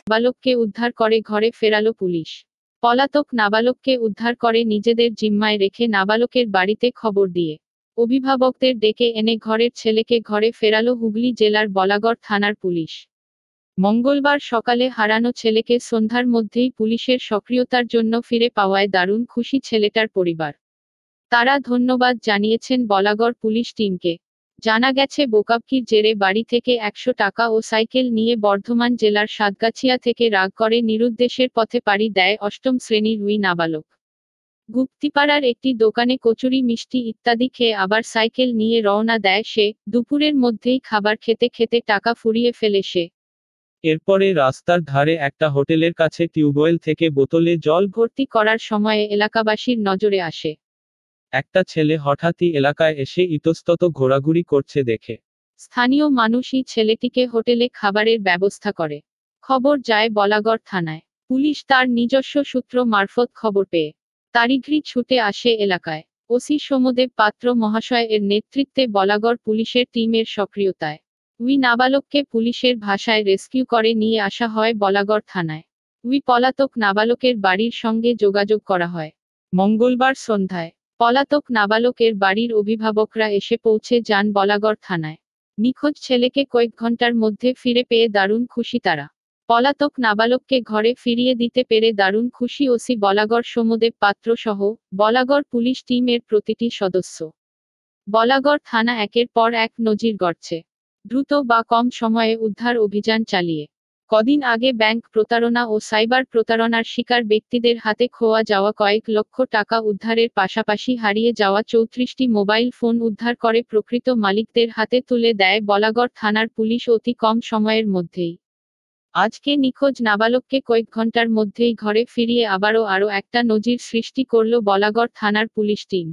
নাবালককে উদ্ধার করে ঘরে ফেরালো পুলিশ। পলাতক নাবালককে উদ্ধার করে নিজেদের জিম্মায় রেখে নাবালকের বাড়িতে খবর দিয়ে অভিভাবকদের ডেকে এনে ঘরের ছেলেকে ঘরে ফেরালো হুগলি জেলার বলাগড় থানার পুলিশ। মঙ্গলবার সকালে হারানো ছেলেকে সন্ধ্যার মধ্যেই পুলিশের সক্রিয়তার জন্য ফিরে পাওয়ায় দারুণ খুশি ছেলেটার পরিবার। তারা ধন্যবাদ জানিয়েছেন বলাগড় পুলিশ টিমকে। জানা গেছে বোকাবকির জেরে বাড়ি থেকে 100 টাকা ও সাইকেল নিয়ে বর্ধমান জেলার সাতগাছিয়া থেকে রাগ করে নিরুদ্দেশের পথে পাড়ি দেয় অষ্টম শ্রেণীর ওই নাবালক। গুপ্তিপাড়ার একটি দোকানে কচুরি মিষ্টি ইত্যাদি খেয়ে আবার সাইকেল নিয়ে রওনা দেয় সে। দুপুরের মধ্যেই খাবার খেতে খেতে টাকা ফুরিয়ে ফেলে সে। এরপরে রাস্তার ধারে একটা হোটেলের কাছে টিউবওয়েল থেকে বোতলে জল ভর্তি করার সময়ে এলাকাবাসীর নজরে আসে। একটা ছেলে হঠাৎই এলাকায় এসে ইতস্তত ঘোরাঘুরি করছে দেখে স্থানীয় মানুষই ছেলেটিকে হোটেলে খাবারের ব্যবস্থা করে। খবর যায় বলাগড় থানায়। পুলিশ তার নিজস্ব সূত্র মারফত খবর পেয়ে তাড়িঘড়ি ছুটে আসে এলাকায়। ওসি সোমদেব পাত্র মহাশয় এর নেতৃত্বে বলাগড় পুলিশের টিমের সক্রিয়তায় ওই নাবালককে পুলিশের ভাষায় রেস্কিউ করে নিয়ে আসা হয় বলাগড় থানায়। ওই পলাতক নাবালকের বাড়ির সঙ্গে যোগাযোগ করা হয়। মঙ্গলবার সন্ধ্যায় পলাতক নাবালকের বাড়ির অভিভাবকরা এসে পৌঁছে যান বলাগড় থানায়। নিখোঁজ ছেলেকে কয়েক ঘন্টার মধ্যে ফিরে পেয়ে দারুণ খুশি তারা। পলাতক নাবালককে ঘরে ফিরিয়ে দিতে পেরে দারুণ খুশি ওসি বলাগড় সোমদেব পাত্র সহ বলাগড় পুলিশ টিমের প্রতিটি সদস্য। বলাগড় থানা একের পর এক নজির গড়ছে দ্রুত বা কম সময়ে উদ্ধার অভিযান চালিয়ে। কদিন আগে ব্যাংক প্রতারণা ও সাইবার প্রতারণার শিকার ব্যক্তিদের হাতে খোয়া যাওয়া কয়েক লক্ষ টাকা উদ্ধারের পাশাপাশি হারিয়ে যাওয়া 34টি মোবাইল ফোন উদ্ধার করে প্রকৃত মালিকদের হাতে তুলে দেয় বলাগড় থানার পুলিশ অতি কম সময়ের মধ্যেই। আজকে নিখোঁজ নাবালককে কয়েক ঘন্টার মধ্যেই ঘরে ফিরিয়ে আরও একটা নজির সৃষ্টি করল বলাগড় থানার পুলিশ টিম।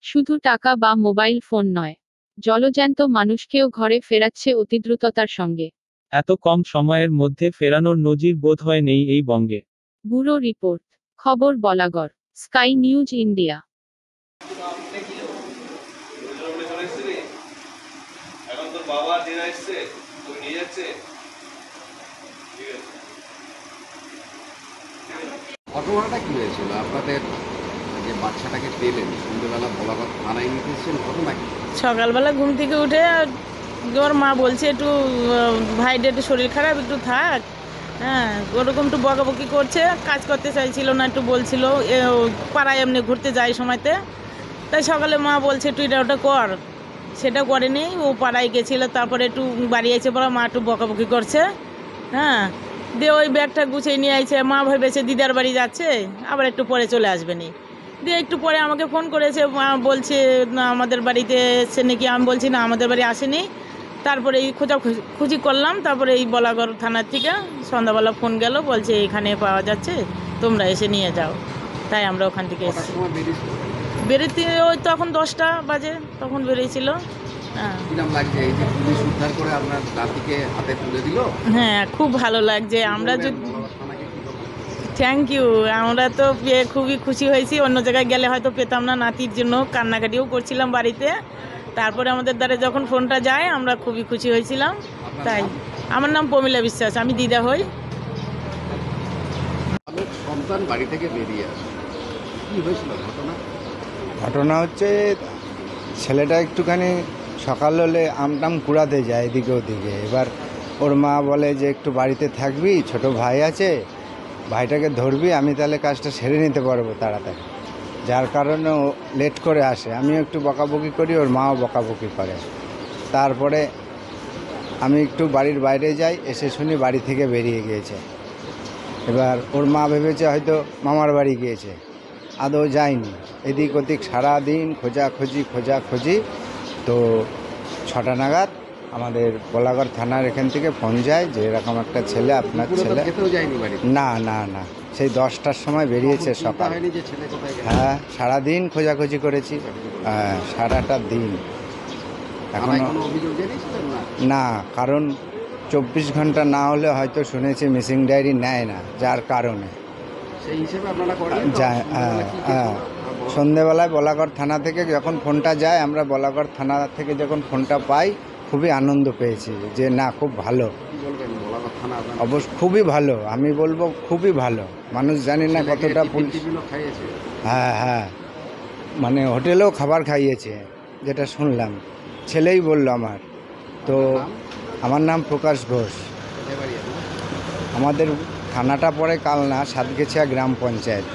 শুধু টাকা বা মোবাইল ফোন নয়, জলজ্যান্ত মানুষকেও ঘরে ফেরাচ্ছে অতিদ্রুততার সঙ্গে। এত কম সময়ের মধ্যে ফেরানোর নজির বোধহয় নেই এই বঙ্গে। ব্যুরো রিপোর্ট, খবর বলাগড়, স্কাই নিউজ ইন্ডিয়া। এখন তোর বাবা দিন আসছে, তুই নিয়ে যাচ্ছে। ঘটনাটা কি হয়েছিল আপনাদের যে বাচ্চাটাকে পেলেন সন্ধ্যেবেলা বলাগড় থানায় নিতে এসেছেন? ঘটনা কি? সকালবেলা ঘুম থেকে উঠে ওর মা বলছে একটু ভাইটা একটু শরীর খারাপ, একটু থাক। হ্যাঁ, ওরকম একটু বকাবকি করছে, কাজ করতে চাইছিল না, একটু বলছিল পাড়ায় এমনি ঘুরতে যায় সময়তে। তাই সকালে মা বলছে একটু এটা ওটা কর, সেটা করেনি। ও পাড়ায় গেছিলো, তারপরে একটু বাড়ি এসে পড়া মা একটু বকাবকি করছে। হ্যাঁ, দিয়ে ওই ব্যাগটা গুছিয়ে নিয়ে আইছে। মা ভেবেছে দিদার বাড়ি যাচ্ছে, আবার একটু পরে চলে আসবেনি। দিয়ে একটু পরে আমাকে ফোন করেছে, মা বলছে না আমাদের বাড়িতে এসছে নাকি। আমি বলছি না, আমাদের বাড়ি আসেনি। তারপরে এই খুঁজি করলাম, তারপরে এই বলাগড় থানার থেকে সন্ধ্যাবেলা ফোন গেল, বলছে এখানে পাওয়া যাচ্ছে, তোমরা এসে নিয়ে যাও। তাই আমরা ওখান থেকে এসেছি। বেরোতে ওই তখন 10টা বাজে, তখন বেরিয়েছিল। হ্যাঁ, উদ্ধার করে আপনার নাতিকে হাতে তুলে দিল। হ্যাঁ, খুব ভালো লাগছে। আমরা যদি থ্যাংক ইউ, আমরা তো পেয়ে খুবই খুশি হয়েছি। অন্য জায়গায় গেলে হয়তো পেতাম না, নাতির জন্য কান্নাকাটিও করছিলাম বাড়িতে। তারপরে আমাদের দ্বারা যখন ফোনটা যায় আমরা খুবই খুশি হয়েছিলাম। তাই আমার নাম প্রমিলা বিশ্বাস, আমি দিদা হই। সন্তান বাড়ি থেকে বেরিয়ে আসে, কি হয়েছিল ঘটনা? ঘটনা হচ্ছে ছেলেটা একটুখানি সকাল হলে আমটাম কুড়াতে যায় এদিকে ওদিকে। এবার ওর মা বলে যে একটু বাড়িতে থাকবি, ছোট ভাই আছে, ভাইটাকে ধরবি, আমি তাহলে কাজটা সেরে নিতে পারবো তাড়াতাড়ি। যার কারণে ও লেট করে আসে। আমিও একটু বকাবকি করি, ওর মাও বকাবকি করে। তারপরে আমি একটু বাড়ির বাইরে যাই, এসে শুনি বাড়ি থেকে বেরিয়ে গিয়েছে। এবার ওর মা ভেবেছে হয়তো মামার বাড়ি গিয়েছে, আদৌ যায়নি। এদিক ওদিক সারাদিন খোঁজাখুঁজি। তো 6টা নাগাদ আমাদের বলাগড় থানার এখান থেকে ফোন যায় যে এরকম একটা ছেলে, আপনার ছেলে। না না না, সেই 10টার সময় বেরিয়েছে সকাল। হ্যাঁ, সারাদিন খোঁজাখুঁজি করেছি, হ্যাঁ, সারাটা দিন। এখনো না, কারণ 24 ঘন্টা না হলে হয়তো শুনেছি মিসিং ডায়েরি নেয় না, যার কারণে যায়। হ্যাঁ, সন্ধেবেলায় বলাগড় থানা থেকে যখন ফোনটা যায়, আমরা বলাগড় থানা থেকে যখন ফোনটা পাই খুবই আনন্দ পেয়েছি যে না, খুব ভালো। বলবেন বলাগড় থানা আপনার অবশ্য খুবই ভালো, আমি বলবো খুবই ভালো। মানুষ জানি না ছেলেকে কতটা টিফিন পুলিশ, টিফিনও খাইয়েছে? হ্যাঁ হ্যাঁ, মানে হোটেলেও খাবার খাইয়েছে যেটা শুনলাম, ছেলেই বলল আমার। তো আপনার নাম? আমার নাম প্রকাশ ঘোষ। কোথায় বাড়ি আপনার? আমাদের থানাটা পড়ে কালনা, সাতগেছিয়া গ্রাম পঞ্চায়েত।